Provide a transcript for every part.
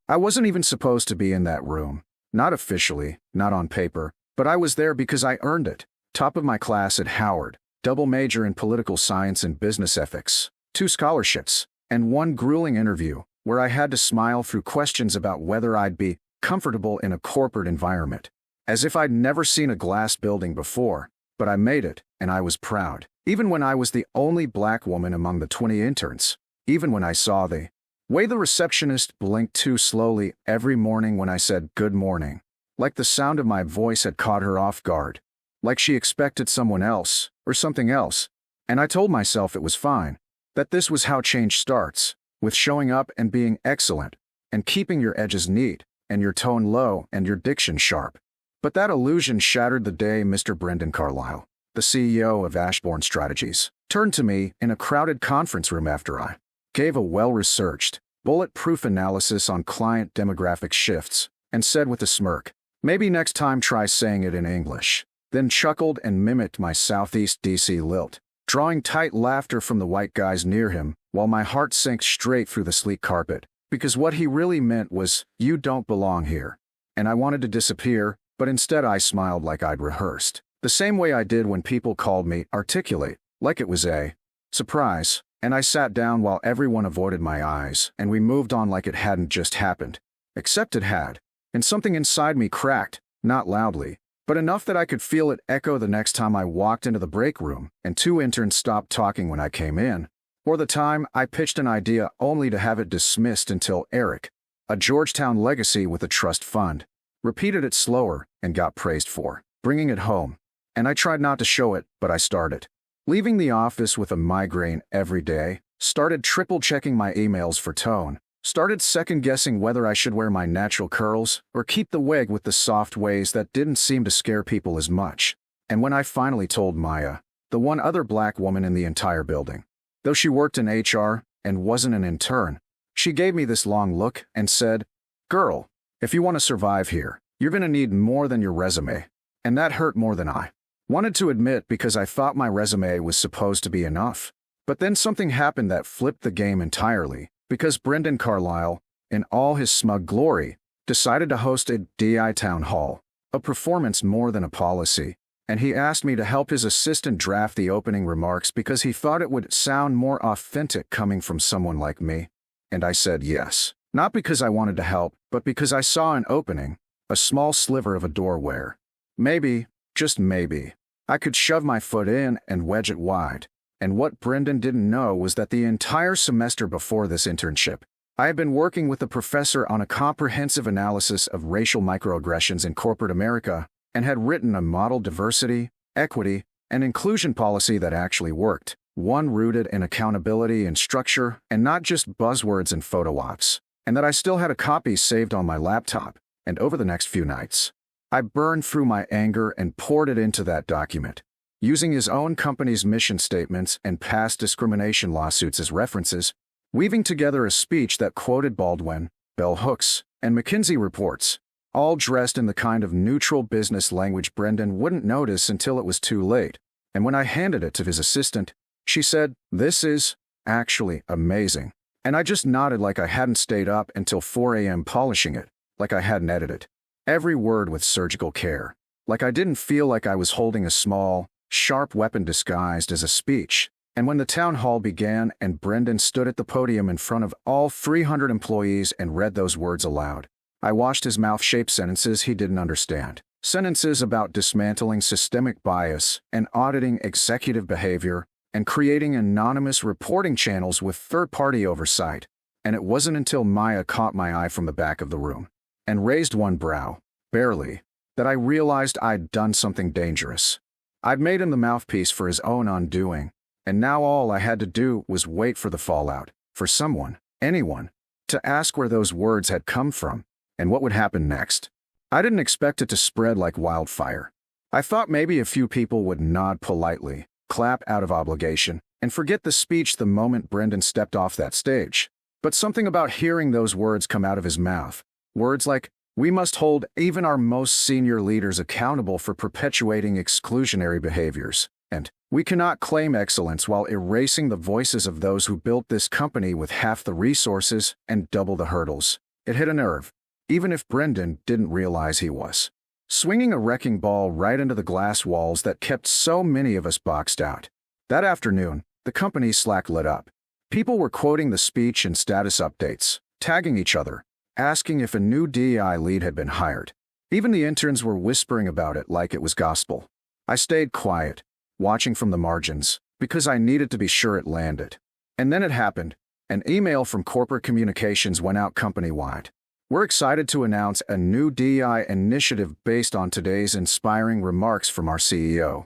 I wasn't even supposed to be in that room. Not officially, not on paper, but I was there because I earned it. Top of my class at Howard, double major in political science and business ethics, 2 scholarships, and 1 grueling interview where I had to smile through questions about whether I'd be comfortable in a corporate environment. As if I'd never seen a glass building before, but I made it, and I was proud. Even when I was the only black woman among the 20 interns. Even when I saw the way the receptionist blinked too slowly every morning when I said good morning. Like the sound of my voice had caught her off guard. Like she expected someone else, or something else. And I told myself it was fine. That this was how change starts, with showing up and being excellent, and keeping your edges neat, and your tone low and your diction sharp. But that illusion shattered the day Mr. Brendan Carlisle, the CEO of Ashbourne Strategies, turned to me in a crowded conference room after I gave a well-researched, bulletproof analysis on client demographic shifts, and said with a smirk, "Maybe next time try saying it in English," then chuckled and mimicked my Southeast DC lilt, drawing tight laughter from the white guys near him, while my heart sank straight through the sleek carpet, because what he really meant was, "You don't belong here." And I wanted to disappear, but instead I smiled like I'd rehearsed. The same way I did when people called me articulate, like it was a surprise, and I sat down while everyone avoided my eyes, and we moved on like it hadn't just happened. Except it had, and something inside me cracked, not loudly, but enough that I could feel it echo the next time I walked into the break room, and 2 interns stopped talking when I came in, or the time I pitched an idea only to have it dismissed until Eric, a Georgetown legacy with a trust fund, repeated it slower and got praised for bringing it home. And I tried not to show it, but I started leaving the office with a migraine every day, started triple-checking my emails for tone, started second-guessing whether I should wear my natural curls or keep the wig with the soft ways that didn't seem to scare people as much. And when I finally told Maya, the one other black woman in the entire building, though she worked in HR and wasn't an intern, she gave me this long look and said, "Girl, if you want to survive here, you're going to need more than your resume." And that hurt more than I wanted to admit because I thought my resume was supposed to be enough. But then something happened that flipped the game entirely, because Brendan Carlisle, in all his smug glory, decided to host a DI town hall, a performance more than a policy, and he asked me to help his assistant draft the opening remarks because he thought it would sound more authentic coming from someone like me. And I said yes. Not because I wanted to help, but because I saw an opening, a small sliver of a door where maybe, just maybe, I could shove my foot in and wedge it wide. And what Brendan didn't know was that the entire semester before this internship, I had been working with a professor on a comprehensive analysis of racial microaggressions in corporate America and had written a model diversity, equity, and inclusion policy that actually worked, one rooted in accountability and structure and not just buzzwords and photo ops, and that I still had a copy saved on my laptop. And over the next few nights, I burned through my anger and poured it into that document, using his own company's mission statements and past discrimination lawsuits as references, weaving together a speech that quoted Baldwin, bell hooks, and McKinsey reports, all dressed in the kind of neutral business language Brendan wouldn't notice until it was too late. And when I handed it to his assistant, she said, "This is actually amazing." And I just nodded like I hadn't stayed up until 4 a.m. polishing it, like I hadn't edited every word with surgical care, like I didn't feel like I was holding a small, sharp weapon disguised as a speech. And when the town hall began and Brendan stood at the podium in front of all 300 employees and read those words aloud, I watched his mouth shape sentences he didn't understand. Sentences about dismantling systemic bias and auditing executive behavior and creating anonymous reporting channels with third-party oversight. And it wasn't until Maya caught my eye from the back of the room and raised one brow, barely, that I realized I'd done something dangerous. I'd made him the mouthpiece for his own undoing, and now all I had to do was wait for the fallout, for someone, anyone, to ask where those words had come from and what would happen next. I didn't expect it to spread like wildfire. I thought maybe a few people would nod politely, clap out of obligation, and forget the speech the moment Brendan stepped off that stage. But something about hearing those words come out of his mouth, words like, "We must hold even our most senior leaders accountable for perpetuating exclusionary behaviors," and "We cannot claim excellence while erasing the voices of those who built this company with half the resources and double the hurdles," It hit a nerve, even if Brendan didn't realize he was swinging a wrecking ball right into the glass walls that kept so many of us boxed out. That afternoon, the company's Slack lit up. People were quoting the speech in status updates, tagging each other, asking if a new DEI lead had been hired. Even the interns were whispering about it like it was gospel. I stayed quiet, watching from the margins, because I needed to be sure it landed. And then it happened. An email from corporate communications went out company-wide. We're excited to announce a new DEI initiative based on today's inspiring remarks from our CEO.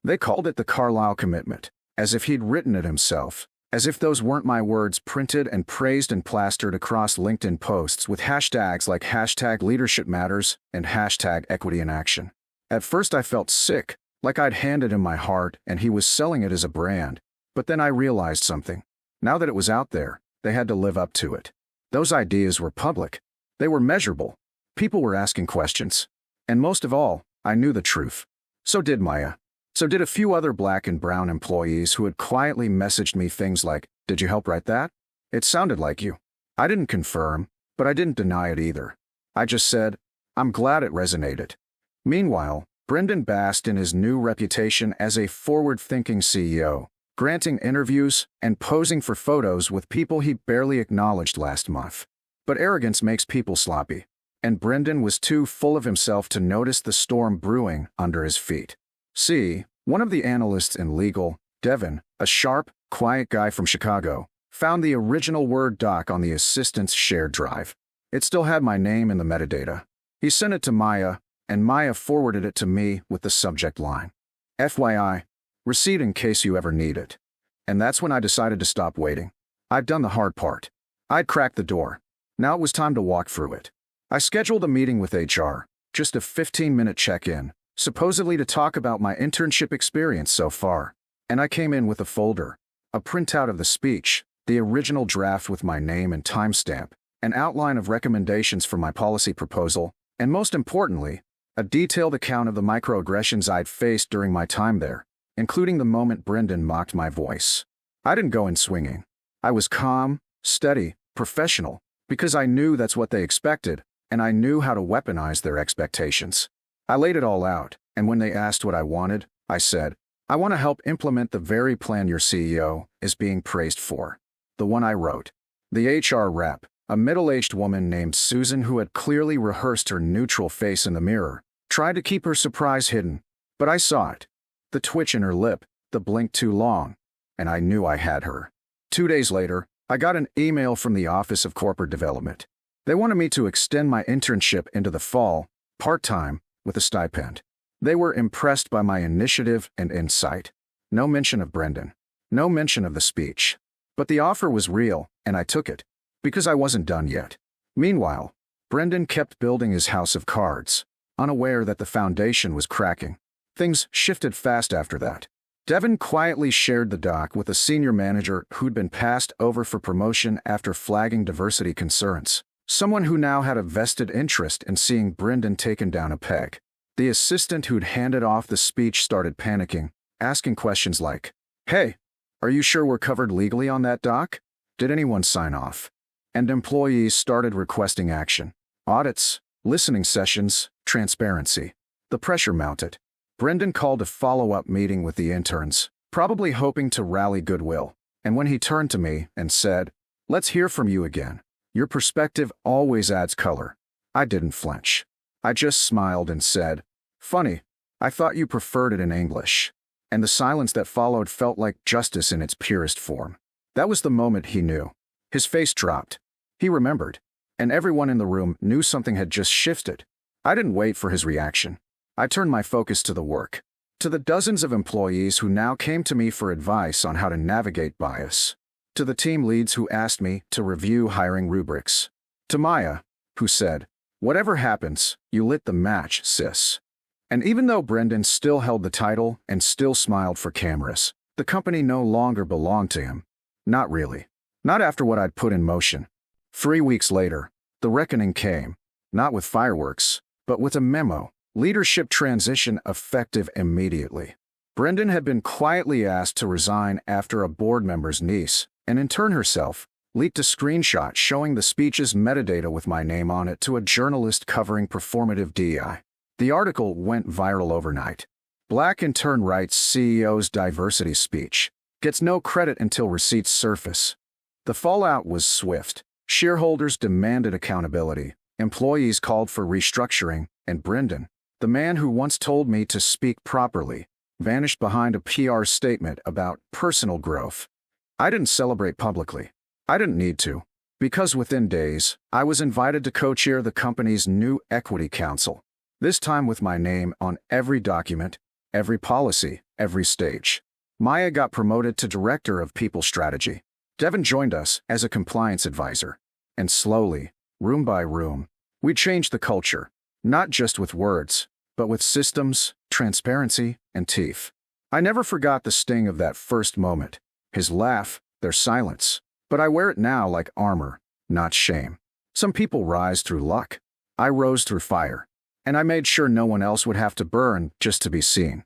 They called it the Carlisle Commitment, as if he'd written it himself, as if those weren't my words printed and praised and plastered across LinkedIn posts with hashtags like #LeadershipMatters and #EquityInAction. At first I felt sick, like I'd handed him my heart and he was selling it as a brand. But then I realized something. Now that it was out there, they had to live up to it. Those ideas were public. They were measurable. People were asking questions. And most of all, I knew the truth. So did Maya. So did a few other Black and brown employees who had quietly messaged me things like, "Did you help write that? It sounded like you." I didn't confirm, but I didn't deny it either. I just said, "I'm glad it resonated." Meanwhile, Brendan basked in his new reputation as a forward-thinking CEO, granting interviews and posing for photos with people he barely acknowledged last month. But arrogance makes people sloppy, and Brendan was too full of himself to notice the storm brewing under his feet. See, one of the analysts in legal, Devin, a sharp, quiet guy from Chicago, found the original Word doc on the assistant's shared drive. It still had my name in the metadata. He sent it to Maya, and Maya forwarded it to me with the subject line, "FYI, receipt in case you ever need it." And that's when I decided to stop waiting. I'd done the hard part. I'd cracked the door. Now it was time to walk through it. I scheduled a meeting with HR, just a 15-minute check-in, supposedly to talk about my internship experience so far. And I came in with a folder, a printout of the speech, the original draft with my name and timestamp, an outline of recommendations for my policy proposal, and most importantly, a detailed account of the microaggressions I'd faced during my time there, including the moment Brendan mocked my voice. I didn't go in swinging. I was calm, steady, professional, because I knew that's what they expected, and I knew how to weaponize their expectations. I laid it all out, and when they asked what I wanted, I said, "I want to help implement the very plan your CEO is being praised for." The one I wrote. The HR rep, a middle-aged woman named Susan who had clearly rehearsed her neutral face in the mirror, tried to keep her surprise hidden, but I saw it. The twitch in her lip, the blink too long, and I knew I had her. 2 days later, I got an email from the Office of Corporate Development. They wanted me to extend my internship into the fall, part-time, with a stipend. They were impressed by my initiative and insight. No mention of Brendan. No mention of the speech. But the offer was real, and I took it, because I wasn't done yet. Meanwhile, Brendan kept building his house of cards, unaware that the foundation was cracking. Things shifted fast after that. Devin quietly shared the doc with a senior manager who'd been passed over for promotion after flagging diversity concerns, someone who now had a vested interest in seeing Brendan taken down a peg. The assistant who'd handed off the speech started panicking, asking questions like, "Hey, are you sure we're covered legally on that doc? Did anyone sign off?" And employees started requesting action. Audits, listening sessions, transparency. The pressure mounted. Brendan called a follow-up meeting with the interns, probably hoping to rally goodwill, and when he turned to me and said, "Let's hear from you again. Your perspective always adds color." I didn't flinch. I just smiled and said, "Funny, I thought you preferred it in English." And the silence that followed felt like justice in its purest form. That was the moment he knew. His face dropped. He remembered, and everyone in the room knew something had just shifted. I didn't wait for his reaction. I turned my focus to the work, to the dozens of employees who now came to me for advice on how to navigate bias, to the team leads who asked me to review hiring rubrics, to Maya, who said, "Whatever happens, you lit the match, sis." And even though Brendan still held the title and still smiled for cameras, the company no longer belonged to him. Not really. Not after what I'd put in motion. 3 weeks later, the reckoning came, not with fireworks, but with a memo. Leadership transition effective immediately. Brendan had been quietly asked to resign after a board member's niece, an intern herself, leaked a screenshot showing the speech's metadata with my name on it to a journalist covering performative DEI. The article went viral overnight. Black Intern writes CEO's diversity speech. Gets no credit until receipts surface. The fallout was swift. Shareholders demanded accountability. Employees called for restructuring, and Brendan, the man who once told me to speak properly, vanished behind a PR statement about personal growth. I didn't celebrate publicly. I didn't need to, because within days, I was invited to co-chair the company's new Equity Council, this time with my name on every document, every policy, every stage. Maya got promoted to Director of People Strategy. Devin joined us as a compliance advisor. And slowly, room by room, we changed the culture, not just with words, but with systems, transparency, and teeth. I never forgot the sting of that first moment, his laugh, their silence. But I wear it now like armor, not shame. Some people rise through luck. I rose through fire. And I made sure no one else would have to burn just to be seen.